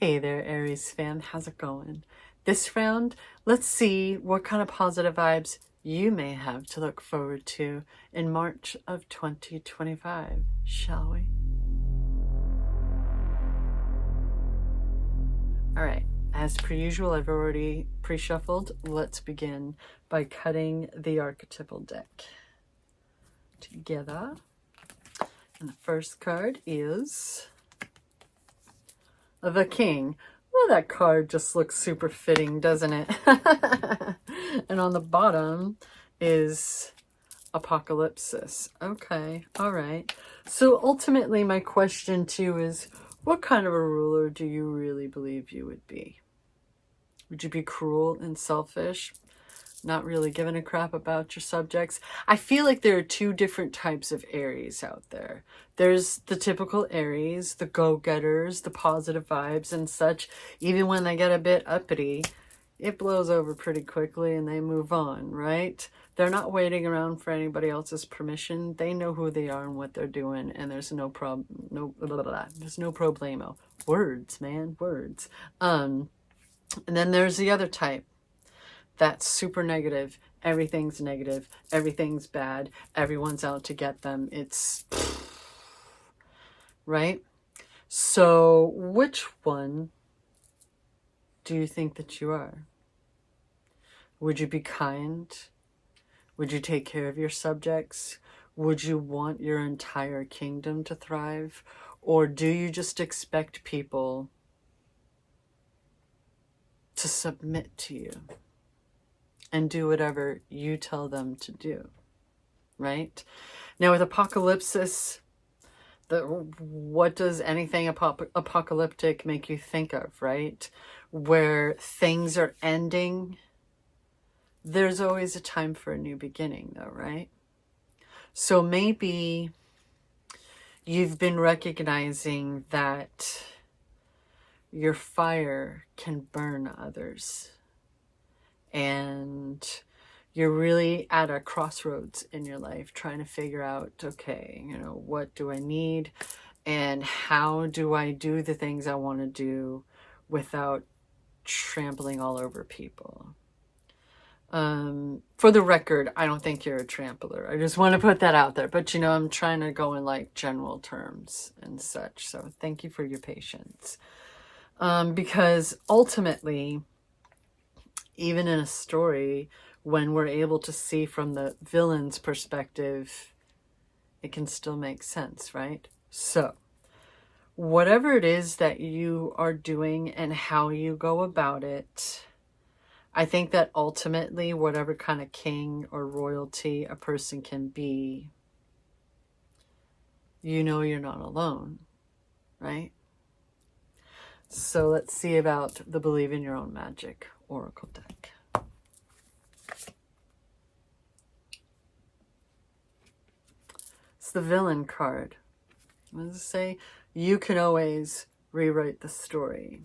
Hey there, Aries fan. How's it going? This round, let's see what kind of positive vibes you may have to look forward to in March of 2025, shall we? All right, as per usual, I've already pre-shuffled. Let's begin by cutting the archetypal deck together. And the first card is the King. Well, that card just looks super fitting, doesn't it? And on the bottom is Apocalypsis. Okay, all right. So ultimately, my question to you is, what kind of a ruler do you really believe you would be? Would you be cruel and selfish? Not really giving a crap about your subjects? I feel like there are two different types of Aries out there. There's the typical Aries, the go-getters, the positive vibes and such. Even when they get a bit uppity, it blows over pretty quickly and they move on, right? They're not waiting around for anybody else's permission. They know who they are and what they're doing, and there's no problem, there's no problemo. Words, man, words. And then there's the other type. That's super negative. Everything's negative. Everything's bad. Everyone's out to get them. It's right. So which one do you think that you are? Would you be kind? Would you take care of your subjects? Would you want your entire kingdom to thrive? Or do you just expect people to submit to you and do whatever you tell them to do, right? Now with Apocalypsis, what does anything apocalyptic make you think of, right? Where things are ending, there's always a time for a new beginning though, right? So maybe you've been recognizing that your fire can burn others. And you're really at a crossroads in your life trying to figure out, okay, you know, what do I need and how do I do the things I want to do without trampling all over people. For the record, I don't think you're a trampler. I just want to put that out there. But, you know, I'm trying to go in like general terms and such. So thank you for your patience. Because ultimately, even in a story, when we're able to see from the villain's perspective, it can still make sense, right? So, whatever it is that you are doing and how you go about it, I think that ultimately, whatever kind of king or royalty a person can be, you know you're not alone, right? So let's see about the Believe in Your Own Magic Oracle deck. It's the Villain card. What does it say? You can always rewrite the story.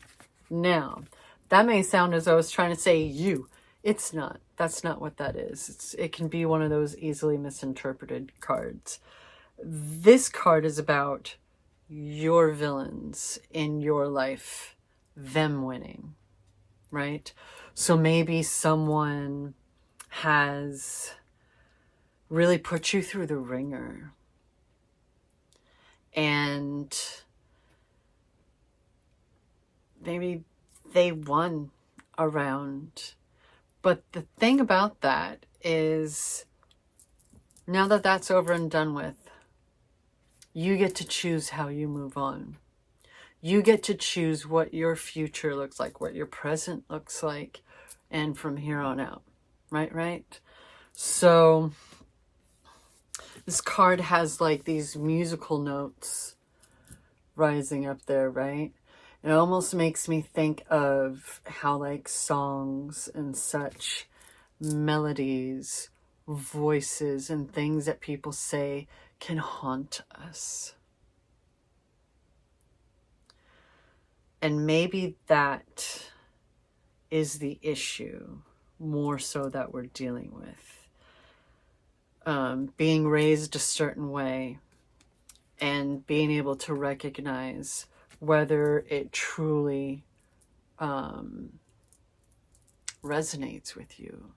Now, that may sound as though I was trying to say you. It's not. That's not what that is. It can be one of those easily misinterpreted cards. This card is about your villains in your life, them winning. Right? So maybe someone has really put you through the ringer and maybe they won a round. But the thing about that is, now that that's over and done with, you get to choose how you move on. You get to choose what your future looks like, what your present looks like, and from here on out, right? So this card has like these musical notes rising up there, right? It almost makes me think of how like songs and such, melodies, voices, and things that people say can haunt us. And maybe that is the issue more so that we're dealing with. Being raised a certain way and being able to recognize whether it truly resonates with you,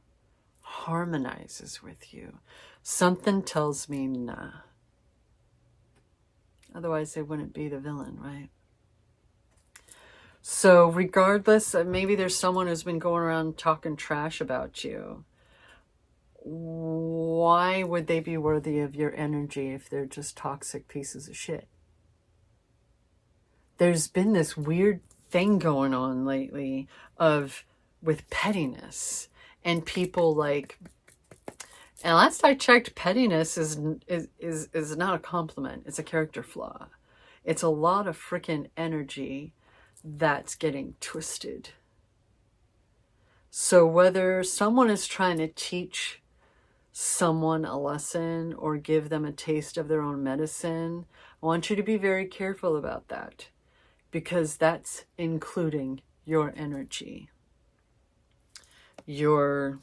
harmonizes with you. Something tells me nah. Otherwise, they wouldn't be the villain, right? So regardless, maybe there's someone who's been going around talking trash about you. Why would they be worthy of your energy if they're just toxic pieces of shit? There's been this weird thing going on lately with pettiness and people like, and last I checked, pettiness is not a compliment. It's a character flaw. It's a lot of freaking energy that's getting twisted. So whether someone is trying to teach someone a lesson or give them a taste of their own medicine, I want you to be very careful about that, because that's including your energy, your,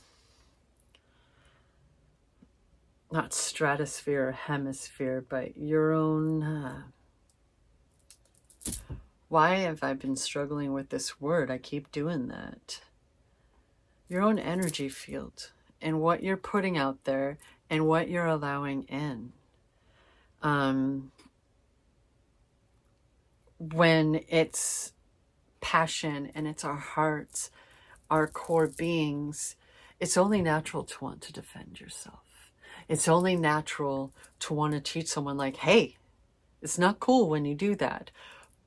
not stratosphere or hemisphere, but your own, why have I been struggling with this word? I keep doing that. Your own energy field and what you're putting out there and what you're allowing in. When it's passion and it's our hearts, our core beings, it's only natural to want to defend yourself. It's only natural to want to teach someone like, hey, it's not cool when you do that.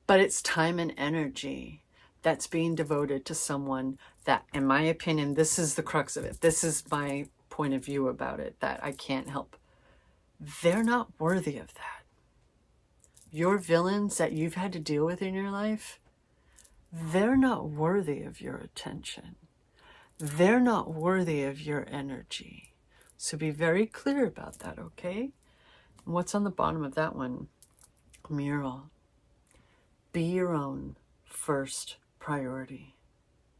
But it's time and energy that's being devoted to someone that, in my opinion, this is the crux of it. This is my point of view about it that I can't help. They're not worthy of that. Your villains that you've had to deal with in your life, they're not worthy of your attention. They're not worthy of your energy. So be very clear about that, okay? And what's on the bottom of that one? Mural. Be your own first priority.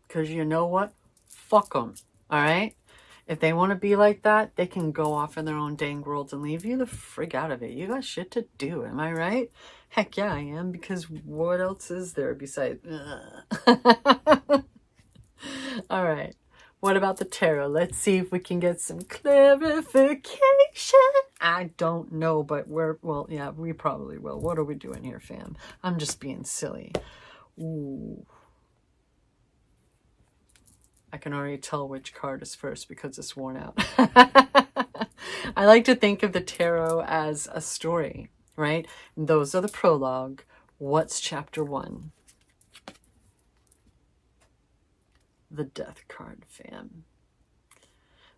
Because you know what? Fuck them, all right? If they want to be like that, they can go off in their own dang worlds and leave you the frig out of it. You got shit to do, am I right? Heck yeah, I am, because what else is there besides... All right. What about the tarot? Let's see if we can get some clarification. I don't know, but we probably will. What are we doing here, fam? I'm just being silly. Ooh. I can already tell which card is first because it's worn out. I like to think of the tarot as a story, right? Those are the prologue. What's chapter 1? The Death card, fam.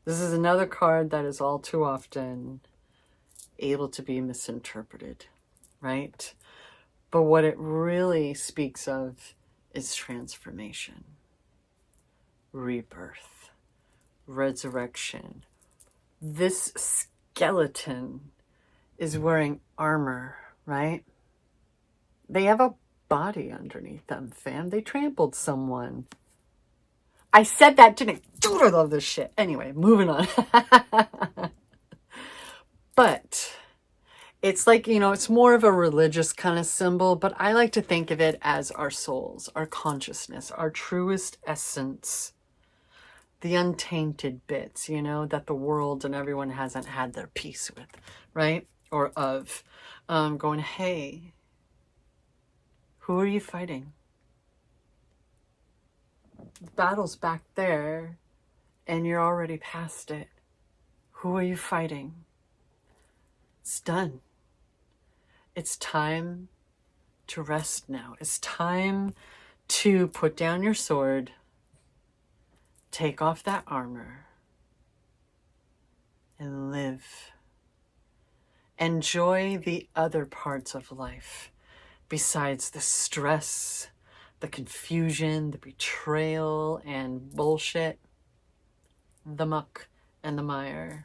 This is another card that is all too often able to be misinterpreted, right? But what it really speaks of is transformation, rebirth, resurrection. This skeleton is wearing armor, right? They have a body underneath them, fam. They trampled someone. I said that, didn't I? Dude, I love this shit. Anyway, moving on. But it's like, it's more of a religious kind of symbol, but I like to think of it as our souls, our consciousness, our truest essence, the untainted bits, that the world and everyone hasn't had their peace with, right? Or of going, hey, who are you fighting? The battle's back there and you're already past it. Who are you fighting? It's done. It's time to rest now. It's time to put down your sword, take off that armor, and live. Enjoy the other parts of life besides the stress, the confusion, the betrayal and bullshit, the muck and the mire.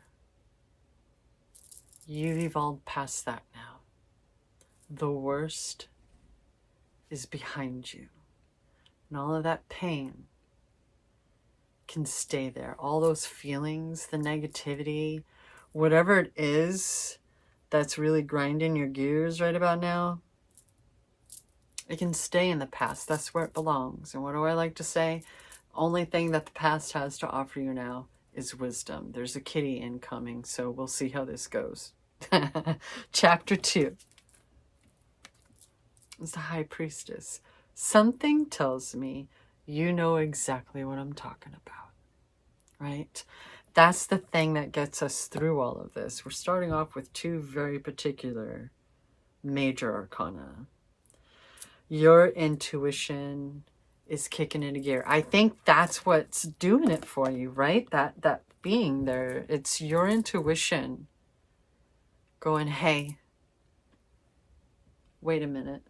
You've evolved past that now. The worst is behind you. And all of that pain can stay there. All those feelings, the negativity, whatever it is that's really grinding your gears right about now, It can stay in the past. That's where it belongs. And what do I like to say? Only thing that the past has to offer you now is wisdom. There's a kitty incoming, so we'll see how this goes. Chapter 2 is the High Priestess. Something tells me you know exactly what I'm talking about, right? That's the thing that gets us through all of this. We're starting off with 2 very particular major arcana. Your intuition is kicking into gear. I think that's what's doing it for you, right? That being there, it's your intuition going, hey, wait a minute.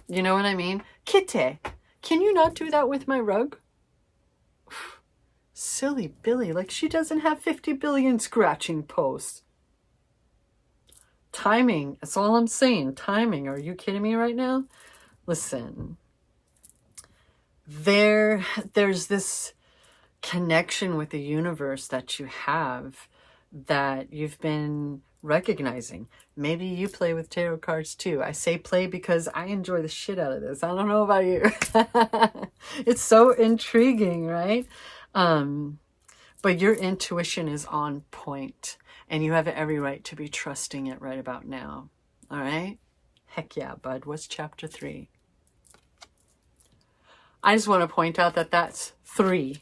You know what I mean? Kitty, can you not do that with my rug? Silly Billy, like she doesn't have 50 billion scratching posts. Timing, that's all I'm saying. Timing, are you kidding me right now? Listen, there's this connection with the universe that you have that you've been recognizing. Maybe you play with tarot cards too. I say play because I enjoy the shit out of this. I don't know about you. It's so intriguing, right? But your intuition is on point, and you have every right to be trusting it right about now. All right? Heck yeah, bud. What's chapter 3? I just want to point out that that's 3.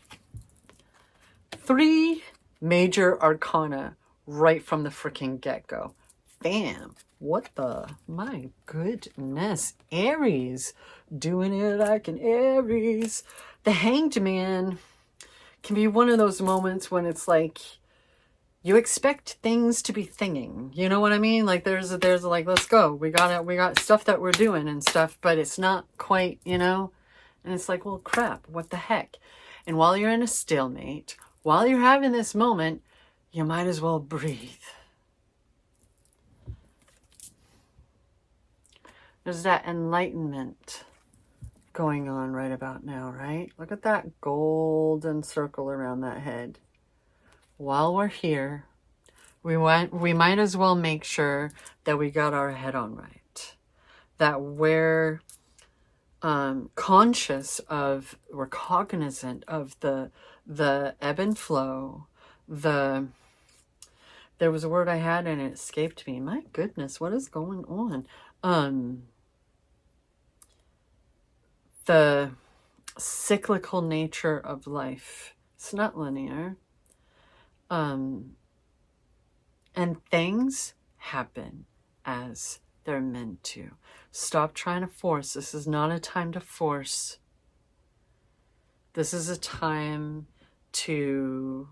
3 major arcana right from the freaking get-go. Bam. What the? My goodness. Aries. Doing it like an Aries. The Hanged Man can be one of those moments when it's like you expect things to be thinging. You know what I mean? Like there's like, let's go. We got stuff that we're doing and stuff, but it's not quite, you know? And it's like, well, crap, what the heck? And while you're in a stalemate, while you're having this moment, you might as well breathe. There's that enlightenment going on right about now, right? Look at that golden circle around that head. While we're here, we might as well make sure that we got our head on right. That we're conscious of, we're cognizant of the ebb and flow. There was a word I had and it escaped me. My goodness, what is going on? The cyclical nature of life. It's not linear. And things happen as they're meant to. Stop trying to force. This is not a time to force. This is a time to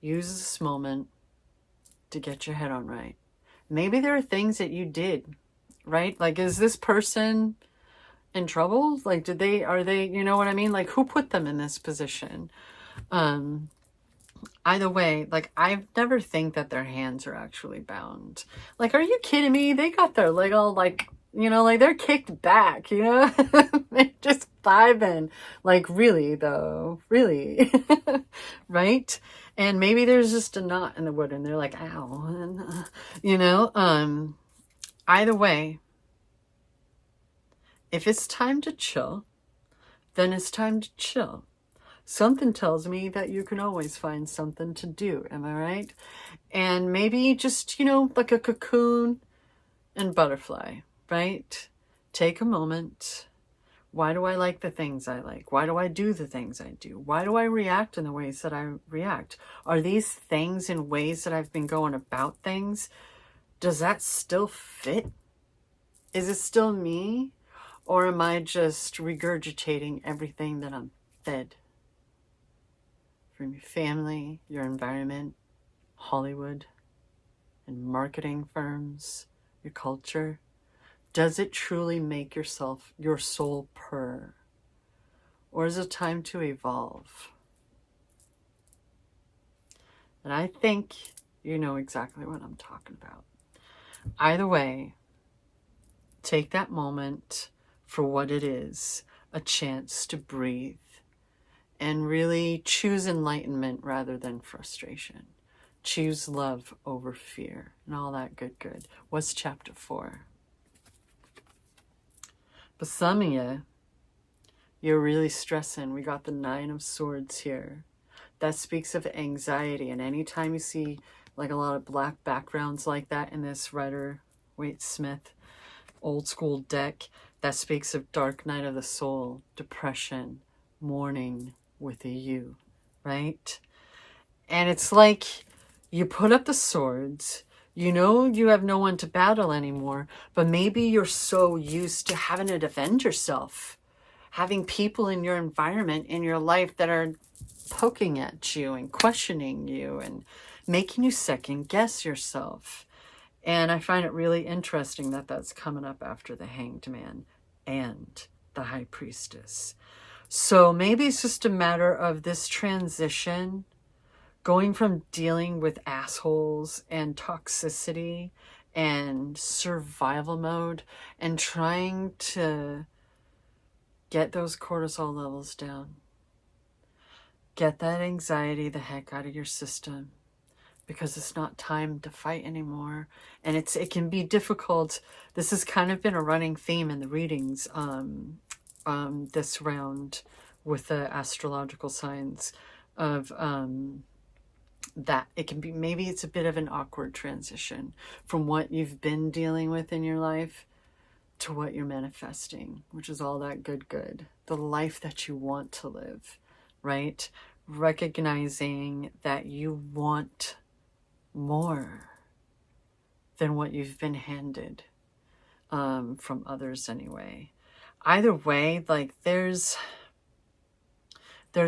use this moment to get your head on right. Maybe there are things that you did, right? Like, is this person in trouble? Like, are they, you know what I mean? Like, who put them in this position? Either way, like, I never think that their hands are actually bound. Like, are you kidding me? They got their leg all, like, you know, like, they're kicked back, you know? They're just vibing. Like, really, though? Really? Right? And maybe there's just a knot in the wood, and they're like, ow. And, you know? Either way, if it's time to chill, then it's time to chill. Something tells me that you can always find something to do. Am I right? And maybe just, you know, like a cocoon and butterfly, right? Take a moment. Why do I like the things I like? Why do I do the things I do? Why do I react in the ways that I react? Are these things in ways that I've been going about things? Does that still fit? Is it still me? Or am I just regurgitating everything that I'm fed? From your family, your environment, Hollywood, and marketing firms, your culture. Does it truly make your soul purr? Or is it time to evolve? And I think you know exactly what I'm talking about. Either way, take that moment for what it is, a chance to breathe. And really choose enlightenment rather than frustration. Choose love over fear and all that good. What's chapter 4? But some of you, you're really stressing. We got the 9 of Swords here. That speaks of anxiety. And anytime you see like a lot of black backgrounds like that in this Rider-Waite-Smith old school deck, that speaks of dark night of the soul, depression, mourning with a U, right? And it's like you put up the swords, you know you have no one to battle anymore, but maybe you're so used to having to defend yourself, having people in your environment, in your life that are poking at you and questioning you and making you second guess yourself. And I find it really interesting that that's coming up after the Hanged Man and the High Priestess. So maybe it's just a matter of this transition, going from dealing with assholes and toxicity and survival mode and trying to get those cortisol levels down. Get that anxiety the heck out of your system, because it's not time to fight anymore. And it can be difficult. This has kind of been a running theme in the readings this round with the astrological signs of that it can be, maybe it's a bit of an awkward transition from what you've been dealing with in your life to what you're manifesting, which is all that good, the life that you want to live, right? Recognizing that you want more than what you've been handed from others anyway. Either way, like there's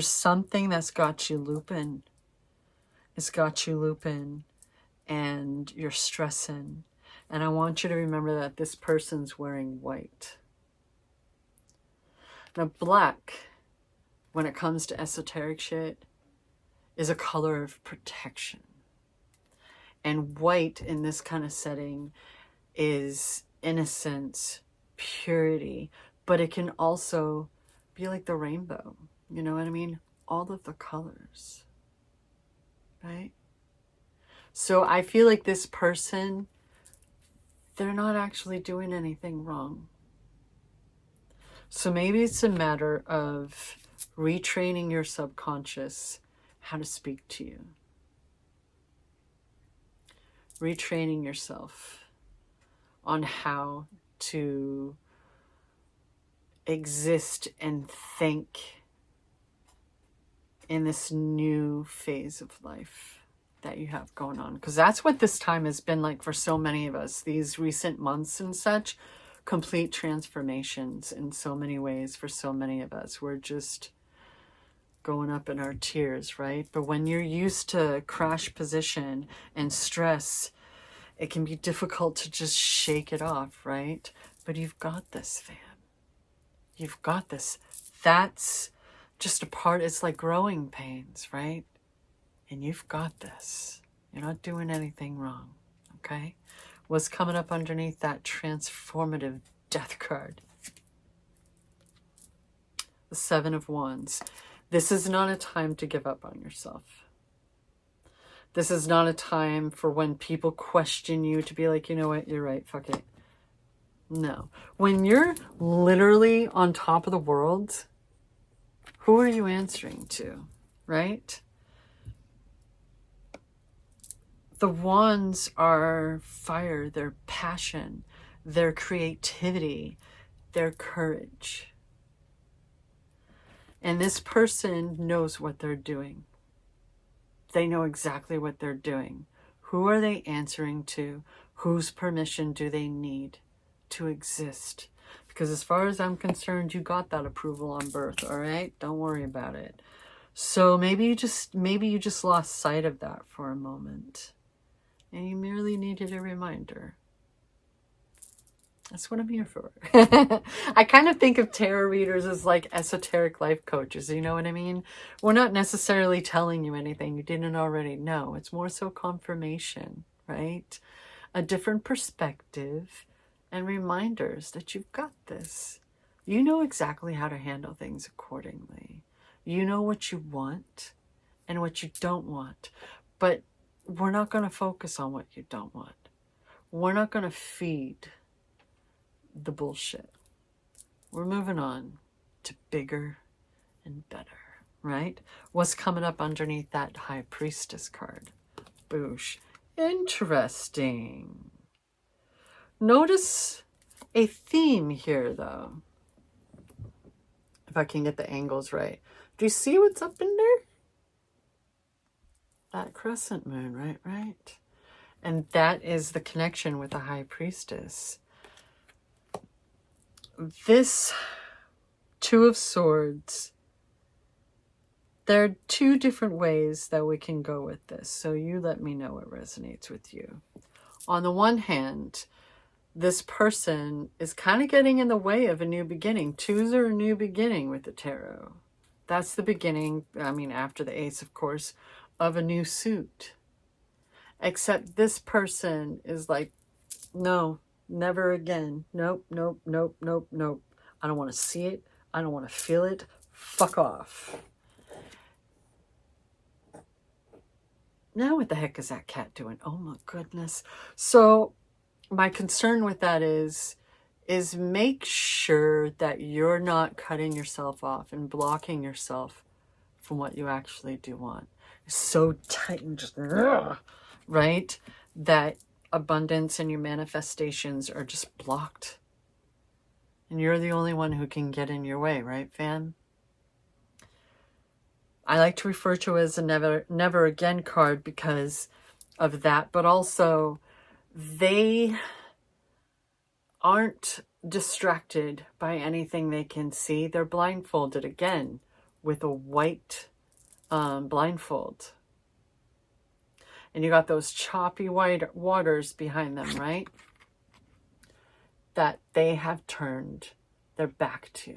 something that's got you looping. It's got you looping and you're stressing. And I want you to remember that this person's wearing white. Now, black, when it comes to esoteric shit, is a color of protection. And white in this kind of setting is innocence, purity, but it can also be like the rainbow. You know what I mean? All of the colors, right? So I feel like this person, they're not actually doing anything wrong. So maybe it's a matter of retraining your subconscious how to speak to you. Retraining yourself on how to exist and think in this new phase of life that you have going on. Because that's what this time has been like for so many of us. These recent months and such, complete transformations in so many ways for so many of us. We're just going up in our tears, right? But when you're used to crash position and stress, it can be difficult to just shake it off, right? But you've got this, fam. You've got this. That's just a part. It's like growing pains, right? And you've got this. You're not doing anything wrong, okay? What's coming up underneath that transformative death card? The 7 of Wands. This is not a time to give up on yourself. This is not a time for when people question you to be like, you know what, you're right, fuck it. No. When you're literally on top of the world, who are you answering to, right? The Wands are fire, their passion, their creativity, their courage. And this person knows what they're doing. They know exactly what they're doing. Who are they answering to? Whose permission do they need to exist? Because as far as I'm concerned, you got that approval on birth, all right? Don't worry about it. So maybe you just lost sight of that for a moment. And you merely needed a reminder. That's what I'm here for. I kind of think of tarot readers as like esoteric life coaches. You know what I mean? We're not necessarily telling you anything you didn't already know. It's more so confirmation, right? A different perspective and reminders that you've got this. You know exactly how to handle things accordingly. You know what you want and what you don't want. But we're not going to focus on what you don't want. We're not going to feed the bullshit. We're moving on to bigger and better, right? What's coming up underneath that High Priestess card? Boosh. Interesting. Notice a theme here, though. If I can get the angles right. Do you see what's up in there? That crescent moon, right? And that is the connection with the High Priestess. This Two of Swords, there are two different ways that we can go with this. So you let me know what resonates with you. On the one hand, this person is kind of getting in the way of a new beginning. Twos are a new beginning with the tarot. That's the beginning, I mean, after the Ace, of course, of a new suit. Except this person is like, no, never again. Nope. I don't want to see it. I don't want to feel it. Fuck off. Now what the heck is that cat doing? Oh my goodness. So my concern with that is make sure that you're not cutting yourself off and blocking yourself from what you actually do want. It's so tight and just, right? That abundance and your manifestations are just blocked. And you're the only one who can get in your way, right, fam? I like to refer to it as a never again card because of that, but also they aren't distracted by anything they can see. They're blindfolded again with a white blindfold. And you got those choppy white waters behind them, right? That they have turned their back to.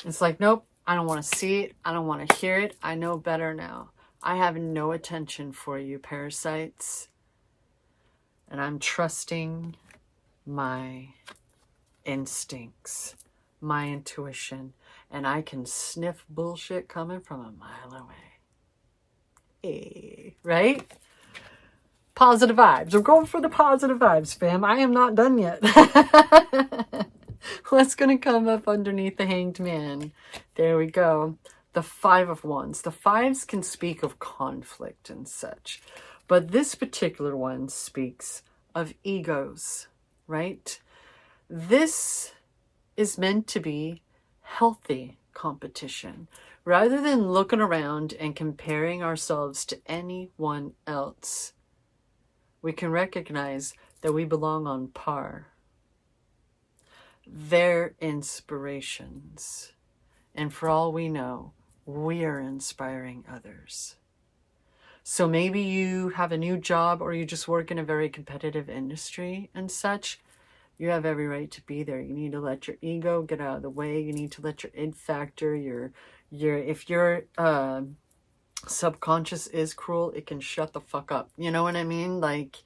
It's like, nope, I don't want to see it. I don't want to hear it. I know better now. I have no attention for you, parasites. And I'm trusting my instincts, my intuition, and I can sniff bullshit coming from a mile away. Hey, right? Positive vibes. We're going for the positive vibes, fam. I am not done yet. What's going to come up underneath the Hanged Man? There we go. The Five of Wands. The fives can speak of conflict and such. But this particular one speaks of egos, right? This is meant to be healthy competition. Rather than looking around and comparing ourselves to anyone else, we can recognize that we belong on par. They're inspirations. And for all we know, we are inspiring others. So maybe you have a new job or you just work in a very competitive industry and such. You have every right to be there. You need to let your ego get out of the way. You need to let your id factor, if your subconscious is cruel, it can shut the fuck up. You know what I mean? Like,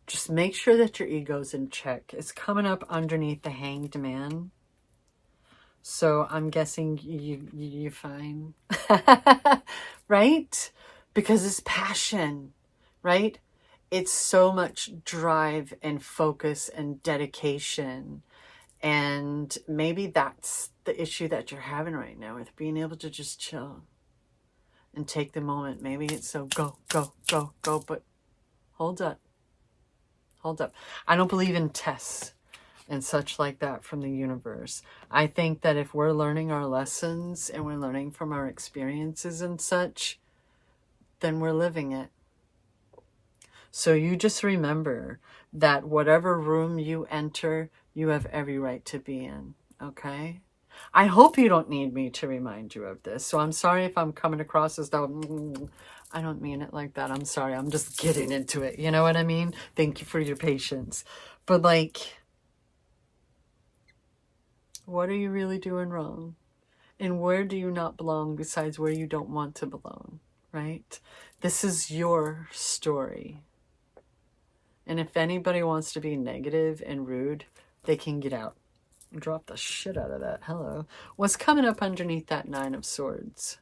just make sure that your ego's in check. It's coming up underneath the Hanged Man. So I'm guessing you're fine. Right? Because it's passion, right? It's so much drive and focus and dedication. And maybe that's the issue that you're having right now with being able to just chill and take the moment. Maybe it's so go, but hold up. I don't believe in tests and such like that from the universe. I think that if we're learning our lessons and we're learning from our experiences and such, then we're living it. So you just remember that whatever room you enter, you have every right to be in, okay? I hope you don't need me to remind you of this. So I'm sorry if I'm coming across as though, I don't mean it like that. I'm sorry. I'm just getting into it. You know what I mean? Thank you for your patience. But like, what are you really doing wrong? And where do you not belong besides where you don't want to belong, right? This is your story. And if anybody wants to be negative and rude, they can get out. Drop the shit out of that. Hello. What's coming up underneath that Nine of Swords?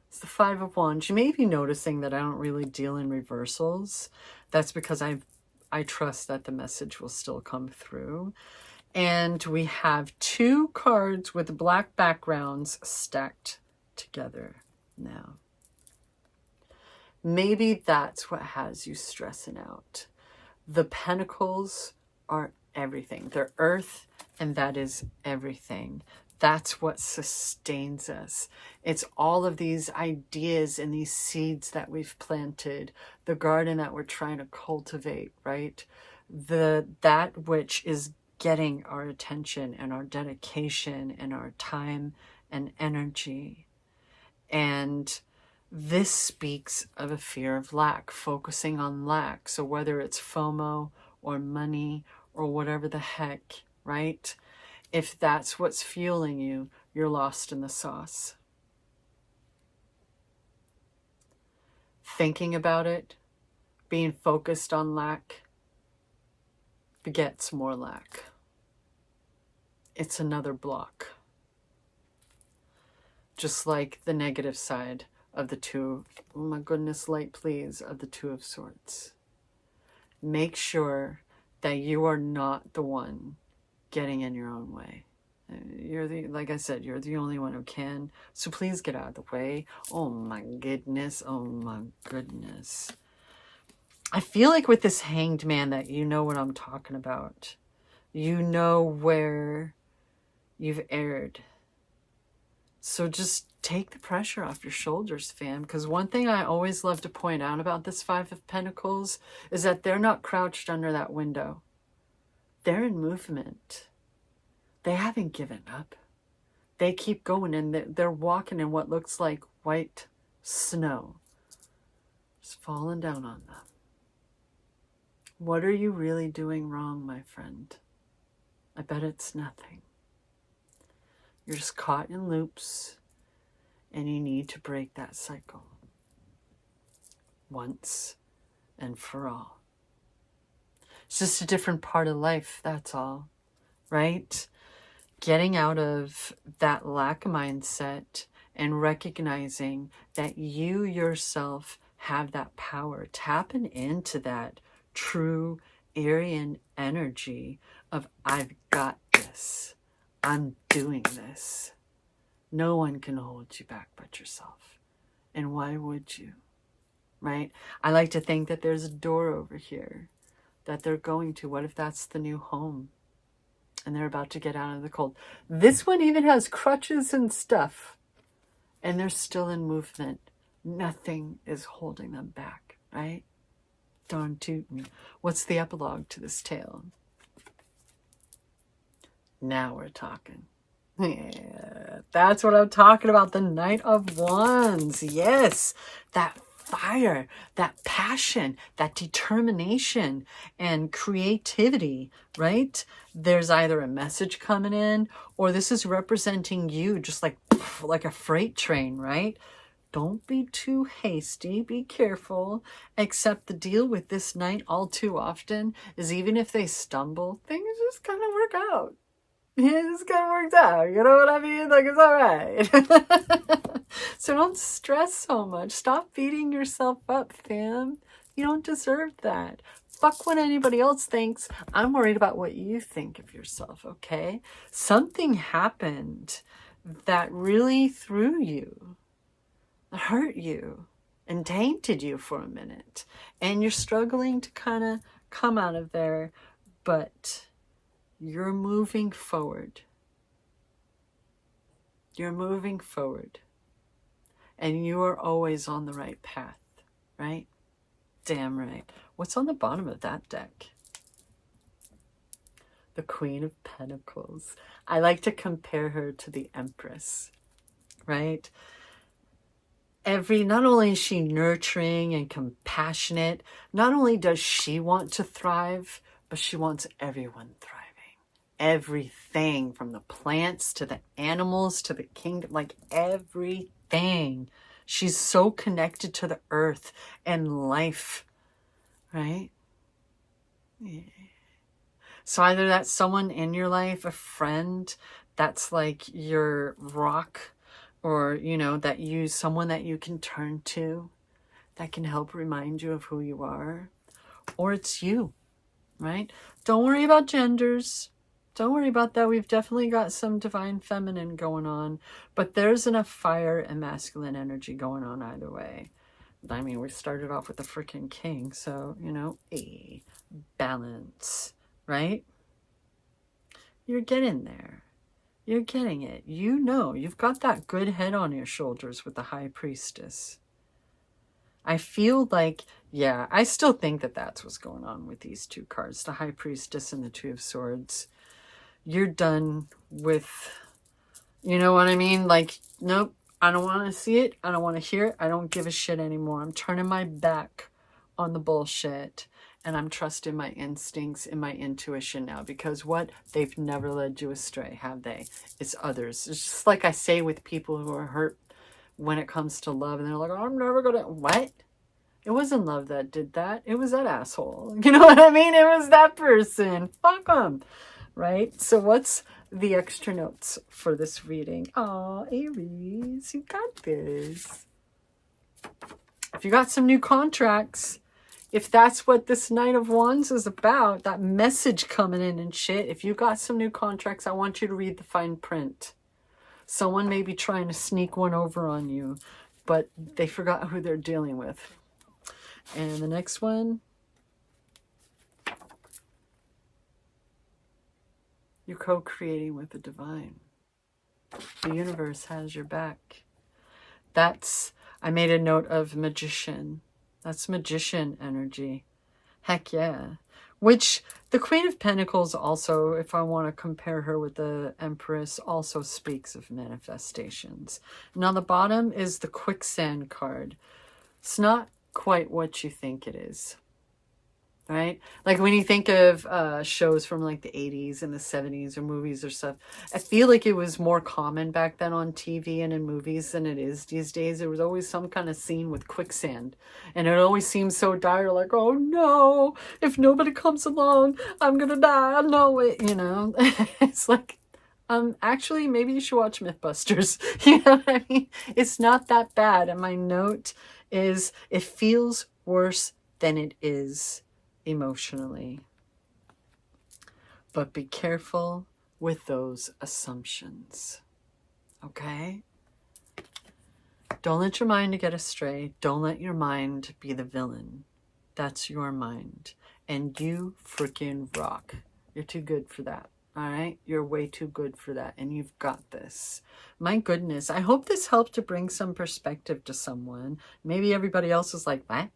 It's the Five of Wands. You may be noticing that I don't really deal in reversals. That's because I trust that the message will still come through. And we have 2 cards with black backgrounds stacked together now. Maybe that's what has you stressing out. The pentacles are everything. They're earth, and that is everything. That's what sustains us. It's all of these ideas and these seeds that we've planted, the garden that we're trying to cultivate, right? That which is getting our attention and our dedication and our time and energy. And this speaks of a fear of lack, focusing on lack. So whether it's FOMO or money or whatever the heck, right? If that's what's fueling you, you're lost in the sauce. Thinking about it, being focused on lack, begets more lack. It's another block. Just like the negative side of the 2, oh my goodness, light please, of the 2 of Swords. Make sure that you are not the one getting in your own way. You're like I said, you're the only one who can. So please get out of the way. Oh my goodness. Oh my goodness. I feel like with this Hanged Man that you know what I'm talking about. You know where you've erred. So just take the pressure off your shoulders, fam. Because one thing I always love to point out about this 5 of Pentacles is that they're not crouched under that window. They're in movement. They haven't given up. They keep going, and they're walking in what looks like white snow. It's falling down on them. What are you really doing wrong, my friend? I bet it's nothing. You're just caught in loops, and you need to break that cycle once and for all. It's just a different part of life, that's all, right? Getting out of that lack mindset and recognizing that you yourself have that power. Tapping into that true Aryan energy of I've got this. I'm doing this. No one can hold you back but yourself. And why would you? Right? I like to think that there's a door over here that they're going to. What if that's the new home? And they're about to get out of the cold. This one even has crutches and stuff. And they're still in movement. Nothing is holding them back, right? Darn tootin'. What's the epilogue to this tale? Now we're talking. Yeah, that's what I'm talking about. The Knight of Wands. Yes, that fire, that passion, that determination and creativity, right? There's either a message coming in, or this is representing you just like a freight train, right? Don't be too hasty. Be careful. Except the deal with this knight all too often is even if they stumble, things just kind of work out. It just kind of works out. You know what I mean? Like, it's all right. So don't stress so much. Stop beating yourself up, fam. You don't deserve that. Fuck what anybody else thinks. I'm worried about what you think of yourself, okay? Something happened that really threw you, hurt you, and tainted you for a minute. And you're struggling to kind of come out of there, but you're moving forward. You're moving forward. And you are always on the right path, right? Damn right. What's on the bottom of that deck? The Queen of Pentacles. I like to compare her to the Empress, right? Not only is she nurturing and compassionate, not only does she want to thrive, but she wants everyone thriving. Everything from the plants to the animals to the kingdom, like everything. She's so connected to the earth and life, right? Yeah. So either that's someone in your life, a friend that's like your rock, or, you know, someone that you can turn to that can help remind you of who you are, or it's you, right? Don't worry about genders. Don't worry about that. We've definitely got some divine feminine going on, but there's enough fire and masculine energy going on either way. I mean, we started off with the freaking king, so, you know, a balance, right? You're getting there. You're getting it. You know, you've got that good head on your shoulders with the high priestess. I feel like, yeah, I still think that that's what's going on with these two cards, the high priestess and the two of swords. You're done with, you know what I mean? Like, nope, I don't want to see it. I don't want to hear it. I don't give a shit anymore. I'm turning my back on the bullshit. And I'm trusting my instincts and my intuition now. Because what? They've never led you astray, have they? It's others. It's just like I say with people who are hurt when it comes to love. And they're like, oh, I'm never going to... What? It wasn't love that did that. It was that asshole. You know what I mean? It was that person. Fuck them. Right? So what's the extra notes for this reading? Oh, Aries, you got this. If you got some new contracts, if that's what this Knight of Wands is about, that message coming in and shit, if you got some new contracts, I want you to read the fine print. Someone may be trying to sneak one over on you, but they forgot who they're dealing with. And the next one, you're co-creating with the divine. The universe has your back. That's, I made a note of magician. That's magician energy. Heck yeah. Which the Queen of Pentacles also, if I want to compare her with the Empress, also speaks of manifestations. And on the bottom is the quicksand card. It's not quite what you think it is. Right? Like when you think of shows from like the 80s and the 70s or movies or stuff, I feel like it was more common back then on TV and in movies than it is these days. There was always some kind of scene with quicksand. And it always seems so dire, like, oh no, if nobody comes along, I'm going to die. I know it, you know. It's like, actually, maybe you should watch Mythbusters. You know what I mean? It's not that bad. And my note is, it feels worse than it is emotionally. But be careful with those assumptions. Okay? Don't let your mind get astray. Don't let your mind be the villain. That's your mind. And you freaking rock. You're too good for that. All right? You're way too good for that. And you've got this. My goodness. I hope this helped to bring some perspective to someone. Maybe everybody else is like, what?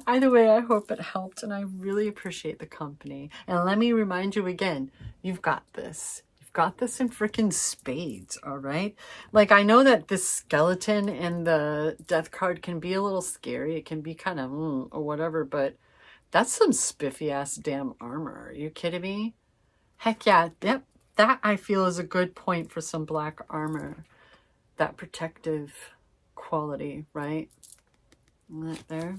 Either way, I hope it helped, and I really appreciate the company. And let me remind you again, you've got this. You've got this in freaking spades, all right? Like, I know that this skeleton and the death card can be a little scary. It can be kind of, or whatever, but that's some spiffy-ass damn armor. Are you kidding me? Heck yeah. Yep. That, I feel, is a good point for some black armor. That protective quality, right? Right there.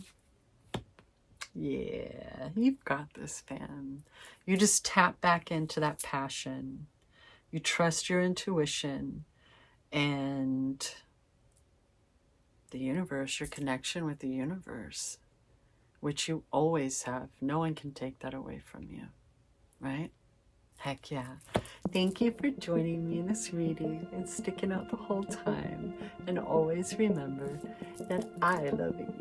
Yeah, you've got this, fam. You just tap back into that passion. You trust your intuition and the universe, your connection with the universe, which you always have. No one can take that away from you, right? Heck yeah. Thank you for joining me in this reading and sticking out the whole time. And always remember that I love you.